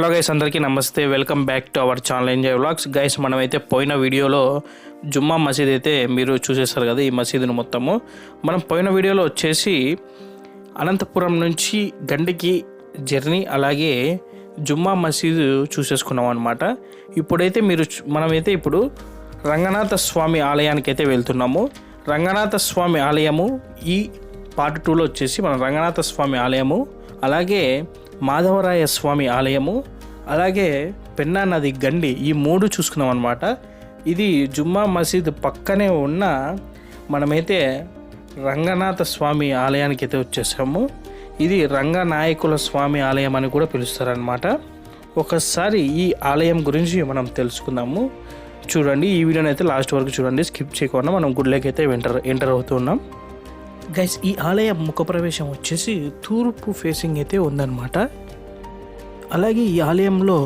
Hello guys, అందరికీ నమస్తే. Welcome back to our channel enjoy vlogs. Guys, మనమైతే పోయిన వీడియోలో జుమ్మా మసీద్ అయితే మీరు చూసేస్తారు కదా, ఈ మసీదును మొత్తము. మనం పోయిన వీడియోలో వచ్చేసి అనంతపురం నుంచి గండికి జర్నీ, అలాగే జుమ్మా మసీదు చూసేసుకున్నాం అనమాట. ఇప్పుడైతే మనమైతే ఇప్పుడు రంగనాథ స్వామి ఆలయానికి అయితే వెళ్తున్నాము. రంగనాథ స్వామి ఆలయము ఈ పార్ట్ 2లో వచ్చేసి మన రంగనాథ స్వామి ఆలయము, అలాగే మాధవరాయ స్వామి ఆలయము, అలాగే పెన్నా నది గండి, ఈ 3 చూసుకున్నాం అనమాట. ఇది జుమ్మా మసీద్ పక్కనే ఉన్న మనమైతే రంగనాథ స్వామి ఆలయానికి అయితే వచ్చేసాము. ఇది రంగనాయకుల స్వామి ఆలయం అని కూడా పిలుస్తారనమాట. ఒకసారి ఈ ఆలయం గురించి మనం తెలుసుకుందాము. చూడండి, ఈ వీడియోని అయితే లాస్ట్ వరకు చూడండి, స్కిప్ చేయకుండా మనం గుడిలోకి అయితే ఎంటర్ అవుతున్నాం. గైస్, ఈ ఆలయం ముఖప్రవేశం వచ్చేసి తూర్పు ఫేసింగ్ అయితే ఉందన్నమాట. అలాగే ఈ ఆలయంలో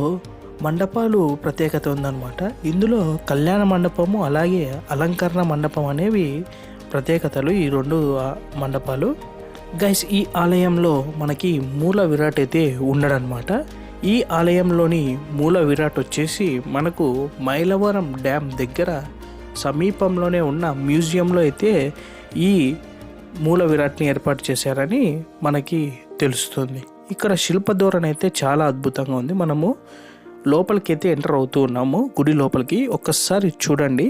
మండపాలు ప్రత్యేకత ఉందన్నమాట. ఇందులో కళ్యాణ మండపము, అలాగే అలంకరణ మండపం అనేవి ప్రత్యేకతలు, ఈ 2 మండపాలు. గైస్, ఈ ఆలయంలో మనకి మూల విరాట్ అయితే ఉండడనమాట. ఈ ఆలయంలోని మూల విరాట్ వచ్చేసి మనకు మైలవరం డ్యామ్ దగ్గర సమీపంలోనే ఉన్న మ్యూజియంలో అయితే ఈ మూల విరాట్ని ఏర్పాటు చేశారని మనకి తెలుస్తుంది. ఇక్కడ శిల్పధోరణి అయితే చాలా అద్భుతంగా ఉంది. మనము లోపలికి అయితే ఎంటర్ అవుతూ ఉన్నాము, గుడి లోపలికి. ఒక్కసారి చూడండి,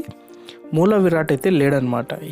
మూల విరాట్ అయితే లేడనమాట.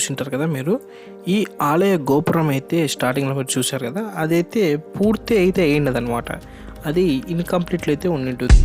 చూసింటారు కదా మీరు. ఈ ఆలయ గోపురం అయితే స్టార్టింగ్లో మీరు చూశారు కదా, అదైతే పూర్తి అయితే అయ్యిండదనమాట. అది ఇన్కంప్లీట్లో అయితే ఉండింటుంది.